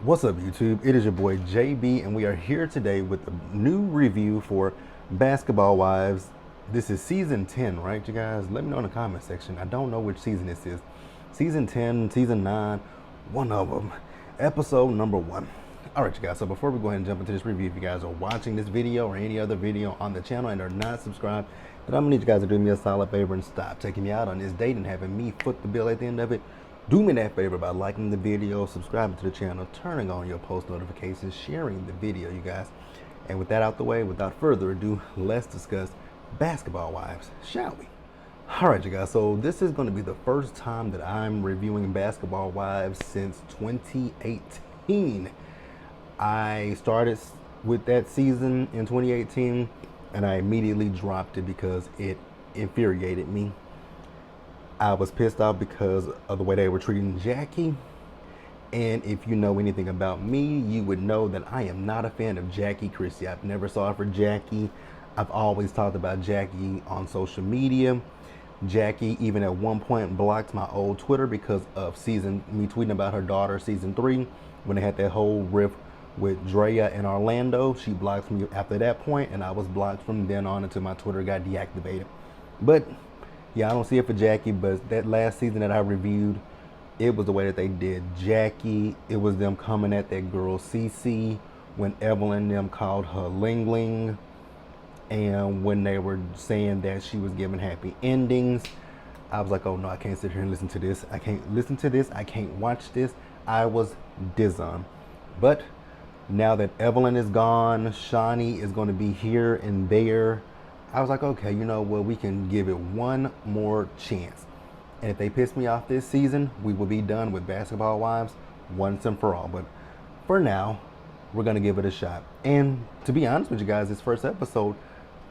What's up, YouTube? It is your boy JB, and we are here today with a new review for Basketball Wives. This is season 10, right, you guys? Let me know in the comment section. I don't know which season this is. Season 10, season 9, one of them. Episode number 1. All right, you guys, so before we go ahead and jump into this review, if you guys are watching this video or any other video on the channel and are not subscribed, then I'm gonna need you guys to do me a solid favor and stop taking me out on this date and having me foot the bill at the end of it. Do me that favor by liking the video, subscribing to the channel, turning on your post notifications, sharing the video, you guys. And with that out the way, without further ado, let's discuss Basketball Wives, shall we? All right, you guys, so this is going to be the first time that I'm reviewing Basketball Wives since 2018. I started with that season in 2018, and I immediately dropped it because it infuriated me. I was pissed off because of the way they were treating Jackie. And if you know anything about me, you would know that I am not a fan of Jackie Christie. I've never saw for Jackie. I've always talked about Jackie on social media. Jackie even at one point blocked my old Twitter because of me tweeting about her daughter season 3 when they had that whole riff with Drea and Orlando. She blocked me after that point, and I was blocked from then on until my Twitter got deactivated. But yeah, I don't see it for Jackie, but that last season that I reviewed, it was the way that they did Jackie. It was them coming at that girl Cece when Evelyn them called her Ling Ling, and when they were saying that she was giving happy endings. I was like, oh no, I can't sit here and listen to this. I can't listen to this. I can't watch this. I was dizzon. But now that Evelyn is gone, Shawnee is going to be here and there. I was like, okay, you know what, we can give it one more chance. And if they piss me off this season, we will be done with Basketball Wives once and for all. But for now, we're going to give it a shot. And to be honest with you guys, this first episode,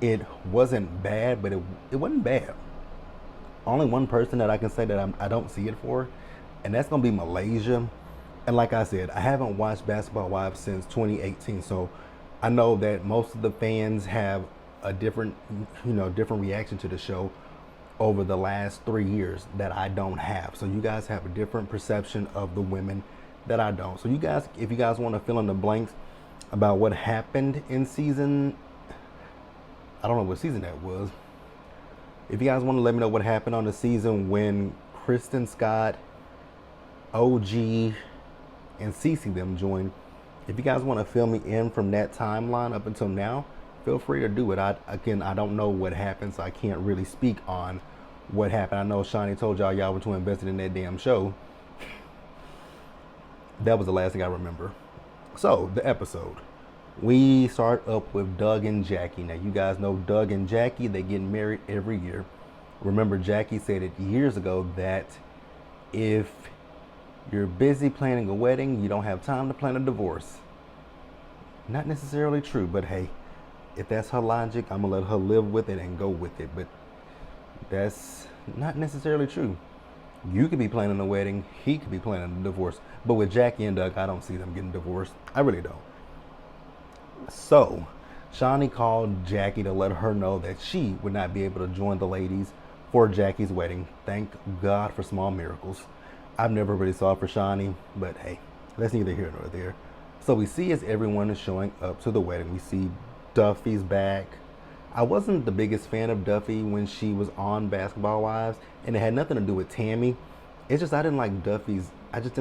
it wasn't bad, but it wasn't bad. Only one person that I can say that I don't see it for, and that's going to be Malaysia. And like I said, I haven't watched Basketball Wives since 2018. So I know that most of the fans have a different reaction to the show over the last 3 years that I don't have. So you guys have a different perception of the women that I don't. So you guys, if you guys want to fill in the blanks about what happened in season, I don't know what season that was. If you guys want to let me know what happened on the season when Kristen Scott, OG, and Cece them joined, if you guys want to fill me in from that timeline up until now, feel free to do it. I don't know what happened, so I can't really speak on what happened. I know Shawnee told y'all were too invested in that damn show. That was the last thing I remember. So, the episode. We start up with Doug and Jackie. Now, you guys know Doug and Jackie, they get married every year. Remember, Jackie said it years ago that if you're busy planning a wedding, you don't have time to plan a divorce. Not necessarily true, but hey, if that's her logic, I'm gonna let her live with it and go with it. But that's not necessarily true. You could be planning a wedding, he could be planning a divorce. But with Jackie and Doug, I don't see them getting divorced. I really don't. So, Shawnee called Jackie to let her know that she would not be able to join the ladies for Jackie's wedding. Thank God for small miracles. I've never really saw it for Shawnee, but hey, that's neither here nor there. So we see as everyone is showing up to the wedding, we see Duffy's back. I wasn't the biggest fan of Duffy when she was on Basketball Wives, and it had nothing to do with Tammy. It's just I just didn't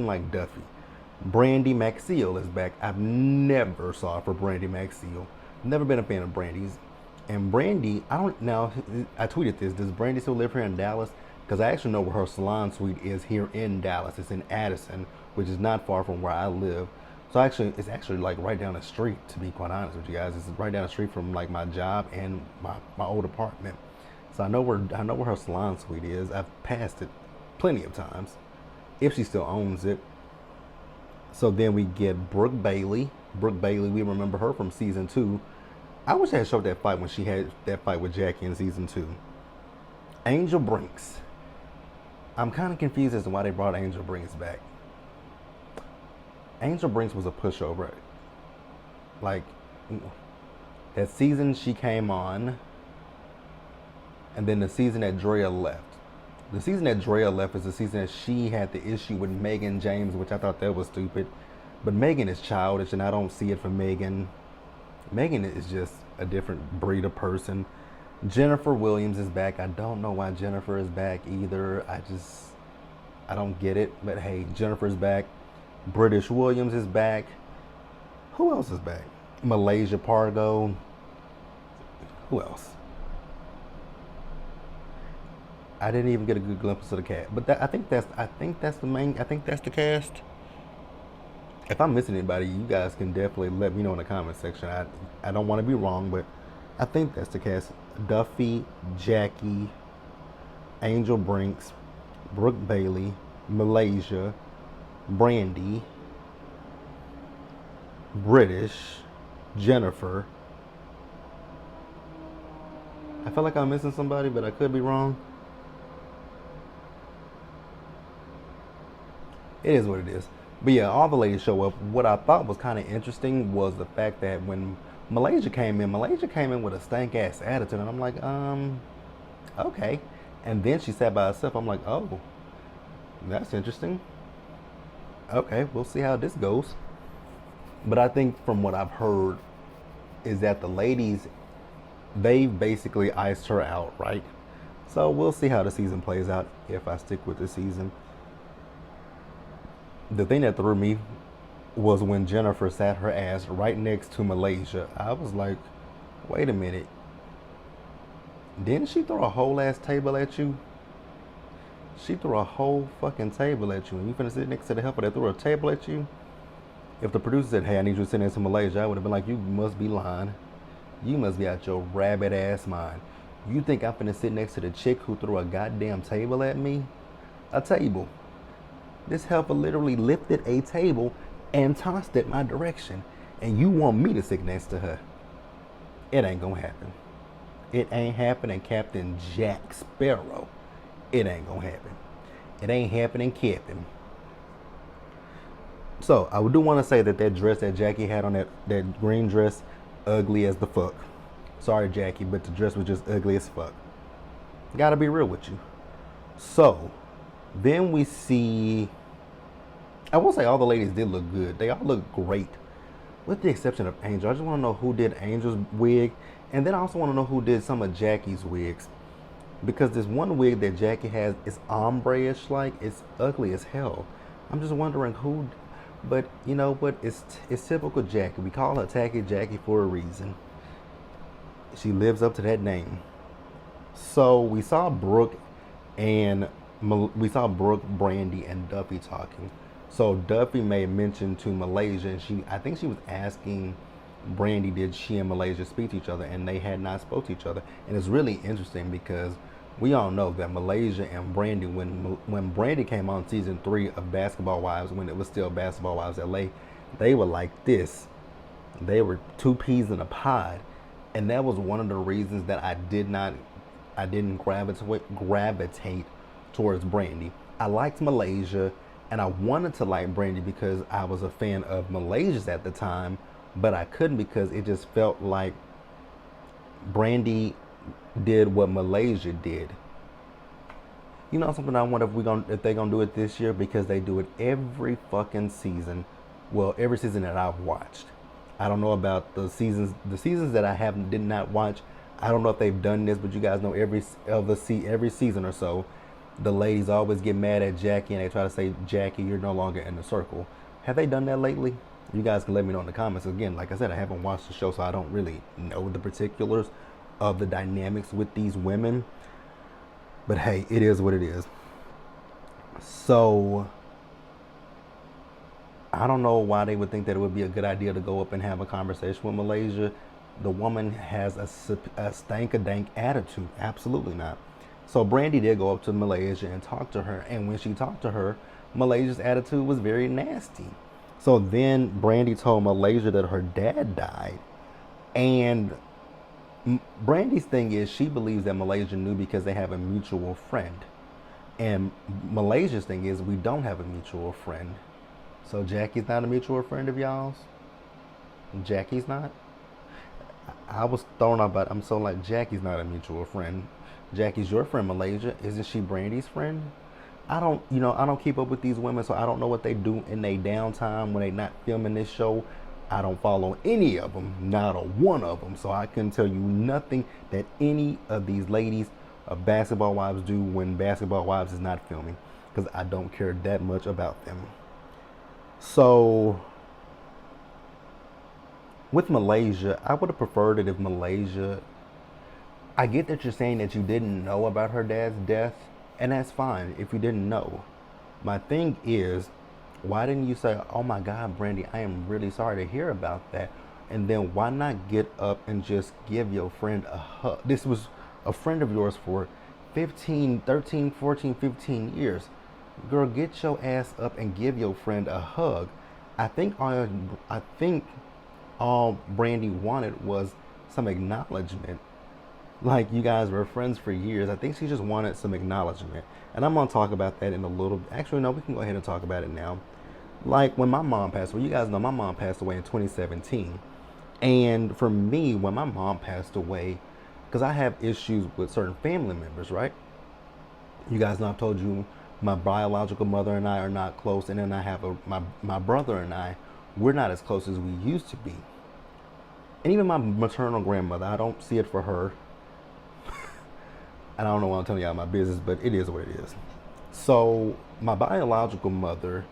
like Duffy. Brandy Maxiel is back. I've never saw for Brandy Maxiel. Never been a fan of Brandy's. And Brandy, I tweeted this. Does Brandy still live here in Dallas? Because I actually know where her salon suite is here in Dallas. It's in Addison, which is not far from where I live. So it's actually like right down the street, to be quite honest with you guys. It's right down the street from like my job and my old apartment. So I know where her salon suite is. I've passed it plenty of times, if she still owns it. So then we get Brooke Bailey. Brooke Bailey, we remember her from season 2. I wish I had showed that fight when she had that fight with Jackie in season 2. Angel Brinks. I'm kind of confused as to why they brought Angel Brinks back. Angel Brinks was a pushover. Like, that season she came on, and then the season that Drea left. The season that Drea left is the season that she had the issue with Megan James, which I thought that was stupid. But Megan is childish, and I don't see it for Megan. Megan is just a different breed of person. Jennifer Williams is back. I don't know why Jennifer is back either. I don't get it. But hey, Jennifer's back. British Williams is back. Who else is back? Malaysia Pargo. Who else? I didn't even get a good glimpse of the cast, but I think that's the main. I think that's the cast. If I'm missing anybody, you guys can definitely let me know in the comment section. I don't want to be wrong, but I think that's the cast. Duffy, Jackie, Angel Brinks, Brooke Bailey, Malaysia, Brandy, British, Jennifer. I feel like I'm missing somebody, but I could be wrong. It is what it is. But yeah, all the ladies show up. What I thought was kind of interesting was the fact that when Malaysia came in with a stank ass attitude, and I'm like, okay. And then she sat by herself. I'm like, oh, that's interesting. Okay, we'll see how this goes. But I think from what I've heard is that the ladies, they basically iced her out, right? So we'll see how the season plays out if I stick with the season. The thing that threw me was when Jennifer sat her ass right next to Malaysia. I was like, wait a minute. Didn't she throw a whole ass table at you? She threw a whole fucking table at you. And you finna sit next to the helper that threw a table at you? If the producer said, hey, I need you to sit next to Malaysia, I would have been like, you must be lying. You must be out your rabbit ass mind. You think I'm finna sit next to the chick who threw a goddamn table at me? A table. This helper literally lifted a table and tossed it my direction. And you want me to sit next to her? It ain't gonna happen. It ain't happening, Captain Jack Sparrow. It ain't gonna happen. It ain't happening, Captain. So, I do want to say that that dress that Jackie had on, that green dress, ugly as the fuck. Sorry, Jackie, but the dress was just ugly as fuck. Gotta be real with you. So, then we see, I will say all the ladies did look good. They all look great, with the exception of Angel. I just want to know who did Angel's wig, and then I also want to know who did some of Jackie's wigs. Because this one wig that Jackie has is ombre-ish, like, it's ugly as hell. I'm just wondering who, but you know what, it's typical Jackie. We call her Tacky Jackie for a reason. She lives up to that name. So we saw Brooke, Brandy, and Duffy talking. So Duffy made mention to Malaysia, and I think she was asking Brandy, did she and Malaysia speak to each other, and they had not spoke to each other. And it's really interesting because we all know that Malaysia and Brandy, when Brandy came on season 3 of Basketball Wives, when it was still Basketball Wives LA, they were like this. They were two peas in a pod, and that was one of the reasons that I didn't gravitate towards Brandy. I liked Malaysia, and I wanted to like Brandy because I was a fan of Malaysia's at the time, but I couldn't because it just felt like Brandy did what Malaysia did. You know something? I wonder if they're gonna do it this year, because they do it every fucking season. Well, every season that I've watched. I don't know about the seasons that I did not watch. I don't know if they've done this, but you guys know every season or so, the ladies always get mad at Jackie and they try to say, Jackie, you're no longer in the circle. Have they done that lately? You guys can let me know in the comments. Again, like I said, I haven't watched the show, so I don't really know the particulars of the dynamics with these women. But hey, it is what it is. So I don't know why they would think that it would be a good idea to go up and have a conversation with Malaysia. The woman has a stank-a-dank attitude. Absolutely not. So Brandy did go up to Malaysia and talk to her. And when she talked to her, Malaysia's attitude was very nasty. So then Brandy told Malaysia that her dad died. And Brandy's thing is, she believes that Malaysia knew because they have a mutual friend. And Malaysia's thing is, we don't have a mutual friend. So Jackie's not a mutual friend of y'all's? Jackie's not? I was thrown off, but I'm so like, Jackie's not a mutual friend. Jackie's your friend, Malaysia. Isn't she Brandy's friend? I don't keep up with these women, so I don't know what they do in their downtime when they not filming this show. I don't follow any of them, not a one of them, so I can tell you nothing that any of these ladies of Basketball Wives do when Basketball Wives is not filming, because I don't care that much about them. So with Malaysia, I would have preferred it if Malaysia. I get that you're saying that you didn't know about her dad's death, and that's fine if you didn't know. My thing is, why didn't you say, "Oh my God, Brandy, I am really sorry to hear about that," and then why not get up and just give your friend a hug? This was a friend of yours for 15, 13, 14, 15 years. Girl, get your ass up and give your friend a hug. I think all Brandy wanted was some acknowledgement. Like, you guys were friends for years. I think she just wanted some acknowledgement. And I'm going to talk about that in a little. Actually, no, we can go ahead and talk about it now. Like, when my mom passed away, you guys know my mom passed away in 2017. And for me, when my mom passed away, because I have issues with certain family members, right? You guys know I've told you my biological mother and I are not close. And then I have my brother and I, we're not as close as we used to be. And even my maternal grandmother, I don't see it for her. And I don't know why I'm telling y'all my business, but it is what it is. So my biological mother,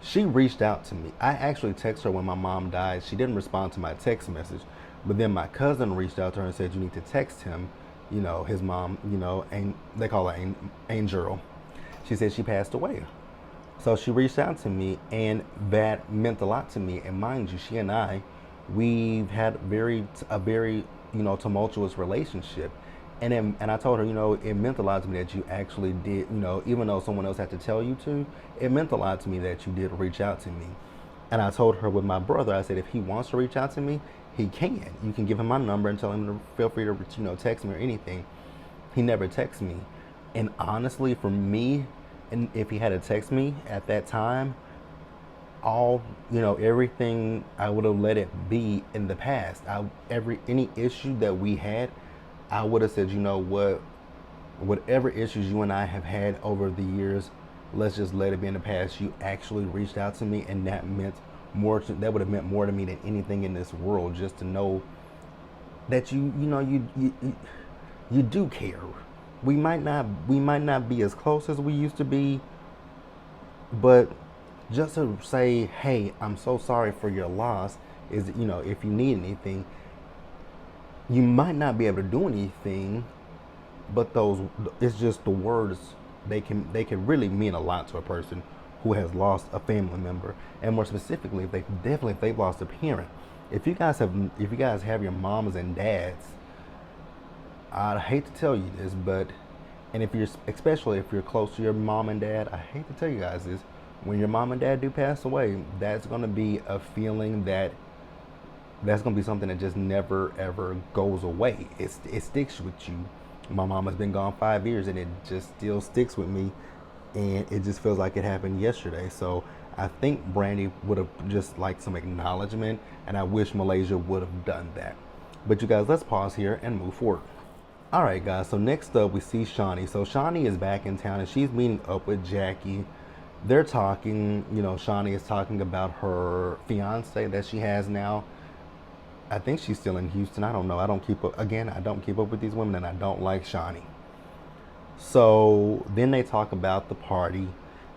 she reached out to me. I actually texted her when my mom died. She didn't respond to my text message, but then my cousin reached out to her and said, "You need to text him, his mom, and they call her Angel." She said she passed away. So she reached out to me, and that meant a lot to me. And mind you, she and I, we've had a very tumultuous relationship. And I told her, it meant a lot to me that you actually did, even though someone else had to tell you to, it meant a lot to me that you did reach out to me. And I told her with my brother, I said, if he wants to reach out to me, he can. You can give him my number and tell him to feel free to, text me or anything. He never texts me. And honestly, for me, and if he had to text me at that time, everything, I would have let it be in the past. Any issue that we had, I would have said, whatever issues you and I have had over the years, let's just let it be in the past. You actually reached out to me, and that would have meant more to me than anything in this world, just to know that you do care. We might not be as close as we used to be, but just to say, "Hey, I'm so sorry for your loss," is, if you need anything, you might not be able to do anything, but it's just the words. They can really mean a lot to a person who has lost a family member, and more specifically, if they've lost a parent. If you guys have your moms and dads, I hate to tell you this, and especially if you're close to your mom and dad, I hate to tell you guys this, when your mom and dad do pass away, that's going to be a feeling that's going to be something that just never ever goes away. It sticks with you. My mom has been gone 5 years, and it just still sticks with me, and it just feels like it happened yesterday. So I think Brandy would have just liked some acknowledgement, and I wish Malaysia would have done that. But you guys, let's pause here and move forward. All right, guys, so next up we see Shawnee. So Shawnee is back in town, and she's meeting up with Jackie. They're talking, Shawnee is talking about her fiance that she has now. I think she's still in Houston. I don't know. I don't keep up with these women, and I don't like Shawnee. So then they talk about the party.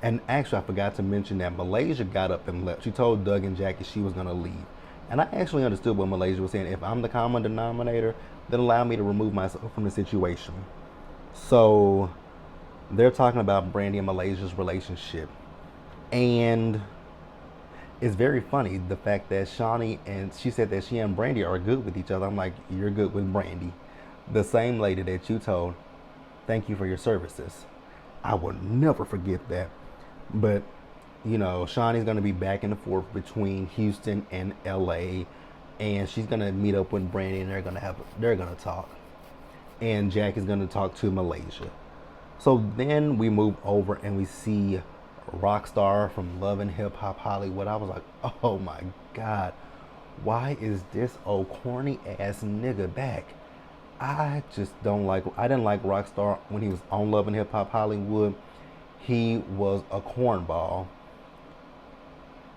And actually, I forgot to mention that Malaysia got up and left. She told Doug and Jackie she was going to leave. And I actually understood what Malaysia was saying. If I'm the common denominator, then allow me to remove myself from the situation. So they're talking about Brandy and Malaysia's relationship. And it's very funny, the fact that she said that she and Brandy are good with each other. I'm like, you're good with Brandy. The same lady that you told, "Thank you for your services." I will never forget that. But, Shawnee's going to be back and forth between Houston and LA. And she's going to meet up with Brandy, and they're going to talk. And Jack is going to talk to Malaysia. So then we move over and we see Rockstar from Love and Hip Hop Hollywood. I was like, oh my God, why is this old corny ass nigga back? I didn't like Rockstar when he was on Love and Hip Hop Hollywood. he was a cornball.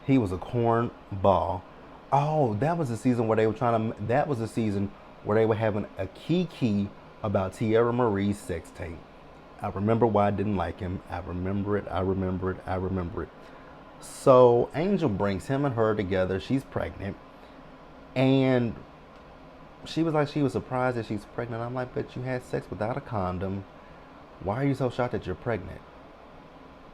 He was a cornball. Oh, that was the season where they were trying to. That was the season where they were having a kiki about Tierra Marie's sex tape. I remember why I didn't like him. I remember it. I remember it. I remember it. So Angel brings him and her together. She's pregnant, and she was like, she was surprised that she's pregnant. I'm like, but you had sex without a condom. Why are you so shocked that you're pregnant?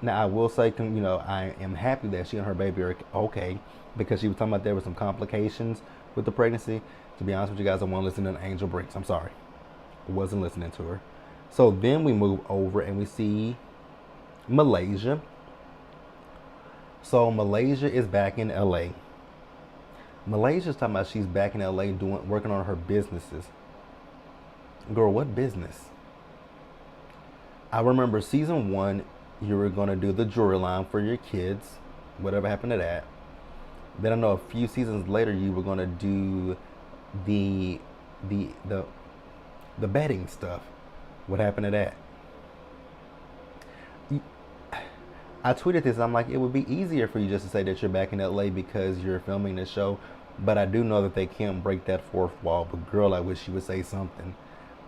Now I will say, I am happy that she and her baby are okay, because she was talking about there were some complications with the pregnancy. To be honest with you guys, I wasn't listening to Angel Bricks. I'm sorry, I wasn't listening to her. So then we move over and we see Malaysia. So Malaysia is back in LA. Malaysia's talking about she's back in LA working on her businesses. Girl, what business? I remember season 1, you were gonna do the jewelry line for your kids. Whatever happened to that? Then I know a few seasons later you were gonna do the the the the betting stuff. What happened to that? I tweeted this. I'm like, it would be easier for you just to say that you're back in LA because you're filming the show. But I do know that they can't break that fourth wall. But girl, I wish you would say something.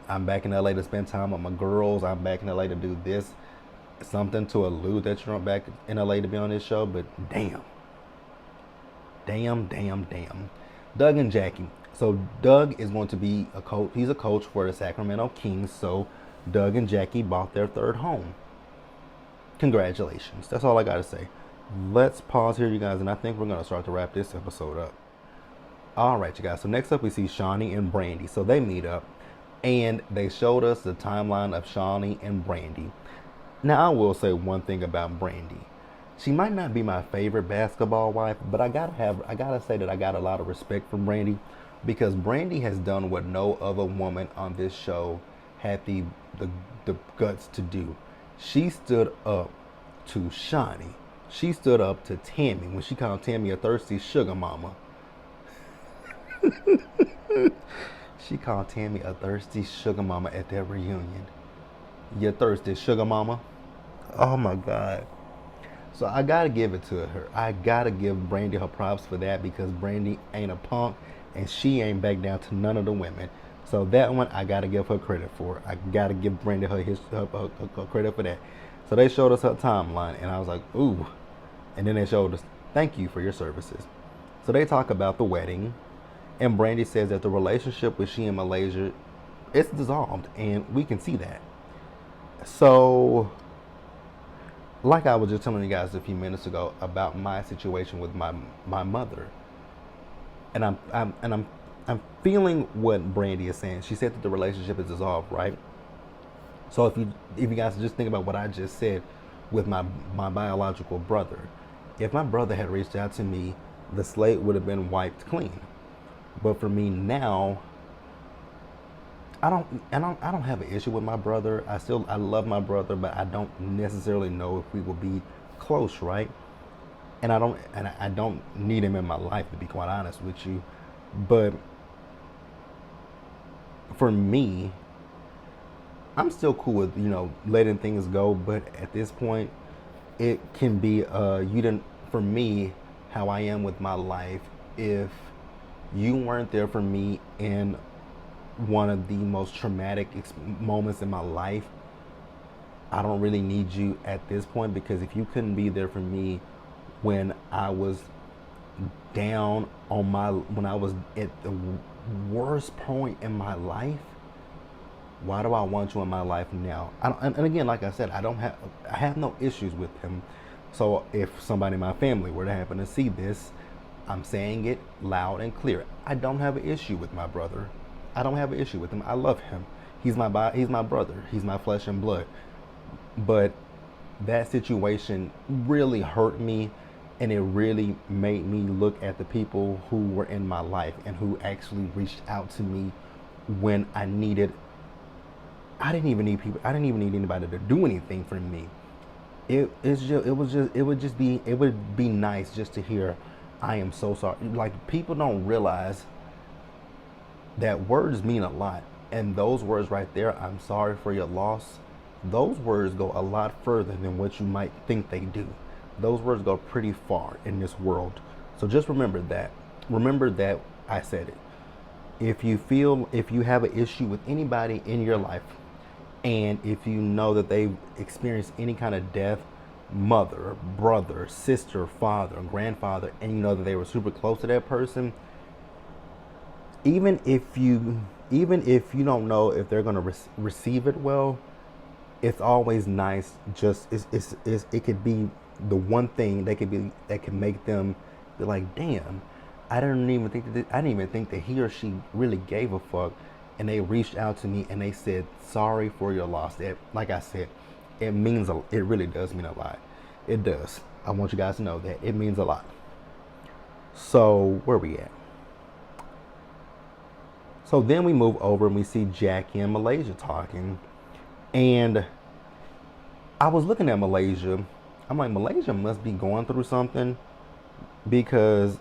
I'm back in LA to spend time with my girls. I'm back in LA to do this. Something to allude that you're not back in LA to be on this show. But damn. Damn, damn, damn. Doug and Jackie. So Doug is going to be a coach. He's a coach for the Sacramento Kings. So Doug and Jackie bought their third home. Congratulations. That's all I got to say. Let's pause here, you guys, and I think we're going to start to wrap this episode up. All right, you guys. So next up, we see Shawnee and Brandy. So they meet up, and they showed us the timeline of Shawnee and Brandy. Now, I will say one thing about Brandy. She might not be my favorite basketball wife, but I gotta say that I got a lot of respect for Brandy, because Brandy has done what no other woman on this show had the guts to do. She stood up to Shawnee. She stood up to Tammy when she called Tammy a thirsty sugar mama. She called Tammy a thirsty sugar mama at that reunion. You thirsty sugar mama? Oh my God. So I gotta give it to her. I gotta give Brandy her props for that, because Brandy ain't a punk and she ain't back down to none of the women. So that one I gotta give her credit for. I gotta give Brandy her credit for that. So they showed us her timeline, and I was like, ooh. And then they showed us, thank you for your services. So they talk about the wedding, and Brandy says that the relationship with she and Malaysia, it's dissolved, and we can see that. So, like I was just telling you guys a few minutes ago about my situation with my mother, and I'm feeling what Brandy is saying. She said that the relationship is dissolved, right? So if you guys just think about what I just said with my biological brother, if my brother had reached out to me, the slate would have been wiped clean. But for me now, I don't have an issue with my brother. I love my brother, but I don't necessarily know if we will be close, right? And I don't need him in my life, to be quite honest with you. But for me, I'm still cool with, letting things go, but at this point, it can be for me, how I am with my life. If you weren't there for me in one of the most traumatic moments in my life, I don't really need you at this point, because if you couldn't be there for me when I was down when I was at the worst point in my life, why do I want you in my life now? And again, like I said, I have no issues with him. So if somebody in my family were to happen to see this, I'm saying it loud and clear. I don't have an issue with my brother. I don't have an issue with him. I love him. He's my brother. He's my flesh and blood. But that situation really hurt me, and it really made me look at the people who were in my life and who actually reached out to me when I needed. I didn't even need people. I didn't even need anybody to do anything for me. It would be nice just to hear, I am so sorry. Like, people don't realize that words mean a lot, and those words right there, I'm sorry for your loss, those words go a lot further than what you might think they do. Those words go pretty far in this world. So just remember that. Remember that I said it. If you have an issue with anybody in your life, and if you know that they've experienced any kind of death, mother, brother, sister, father, grandfather, and you know that they were super close to that person, even if you don't know if they're going to receive it well, it's always nice. Just it could be the one thing that could make them be like, damn, I didn't even think that he or she really gave a fuck, and they reached out to me and they said sorry for your loss. That, like I said, it really does mean a lot. It does. I want you guys to know that it means a lot. So where we at? So then we move over and we see Jackie and Malaysia talking. And I was looking at Malaysia. I'm like, Malaysia must be going through something, because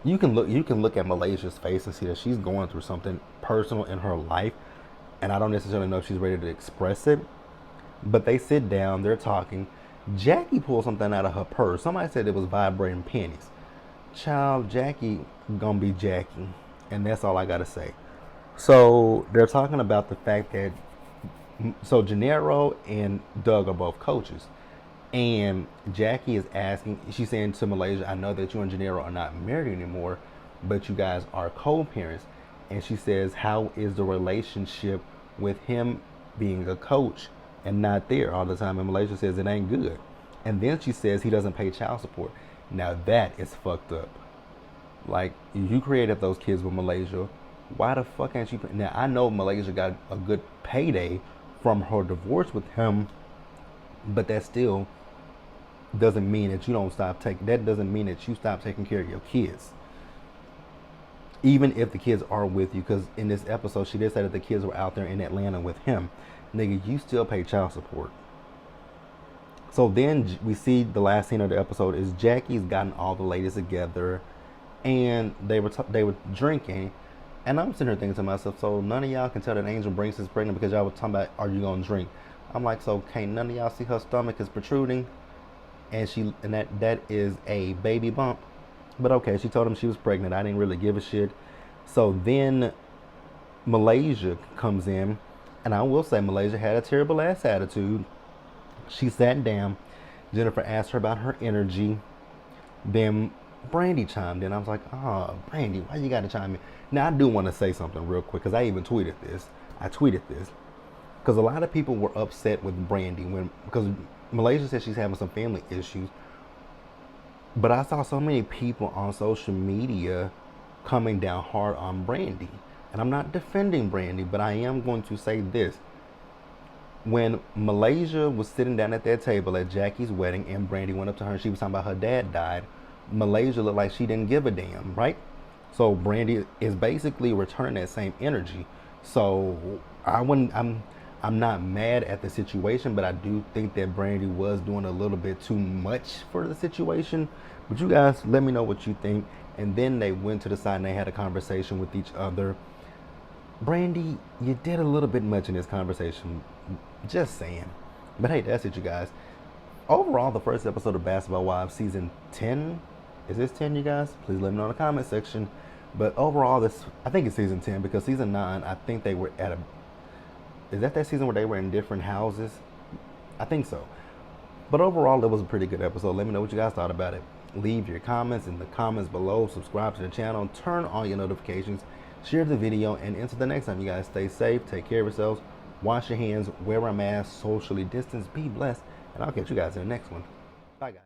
you can look at Malaysia's face and see that she's going through something personal in her life. And I don't necessarily know if she's ready to express it. But they sit down, they're talking. Jackie pulls something out of her purse. Somebody said it was vibrating pennies. Child, Jackie gonna be Jackie. And that's all I gotta say. So they're talking about the fact that, so Gennaro and Doug are both coaches. And Jackie is asking, she's saying to Malaysia, I know that you and Gennaro are not married anymore, but you guys are co-parents. And she says, how is the relationship with him being a coach and not there all the time? And Malaysia says it ain't good. And then she says he doesn't pay child support. Now that is fucked up. Like, you created those kids with Malaysia. Why the fuck ain't you? Now, I know Malaysia got a good payday from her divorce with him, but that still doesn't mean that you don't stop taking, that doesn't mean that you stop taking care of your kids. Even if the kids are with you, because in this episode, she did say that the kids were out there in Atlanta with him. Nigga, you still pay child support. So then we see the last scene of the episode is Jackie's gotten all the ladies together, and they were drinking, and I'm sitting here thinking to myself, so none of y'all can tell that Angel Brinks is pregnant because y'all were talking about, are you gonna drink? I'm like, so can't none of y'all see her stomach is protruding, and that is a baby bump? But okay, she told him she was pregnant. I didn't really give a shit. So then Malaysia comes in, and I will say Malaysia had a terrible ass attitude. She sat down. Jennifer asked her about her energy. Then Brandy chimed in. I was like, oh, Brandy, why you gotta chime in? Now, I do want to say something real quick, because I even tweeted this. Because a lot of people were upset with Brandy because Malaysia said she's having some family issues. But I saw so many people on social media coming down hard on Brandy. And I'm not defending Brandy, but I am going to say this. When Malaysia was sitting down at that table at Jackie's wedding and Brandy went up to her and she was talking about her dad died, Malaysia looked like she didn't give a damn, right? So Brandy is basically returning that same energy. So I'm not mad at the situation, but I do think that Brandy was doing a little bit too much for the situation. But you guys, let me know what you think. And then they went to the side and they had a conversation with each other. Brandy, you did a little bit much in this conversation. Just saying. But hey, that's it, you guys. Overall, the first episode of Basketball Wives season 10. Is this 10, you guys? Please let me know in the comment section. But overall, I think it's season 10, because season 9, I think they were is that season where they were in different houses? I think so. But overall, it was a pretty good episode. Let me know what you guys thought about it. Leave your comments in the comments below. Subscribe to the channel. Turn on your notifications. Share the video. And until the next time, you guys stay safe. Take care of yourselves. Wash your hands. Wear a mask. Socially distance. Be blessed. And I'll catch you guys in the next one. Bye, guys.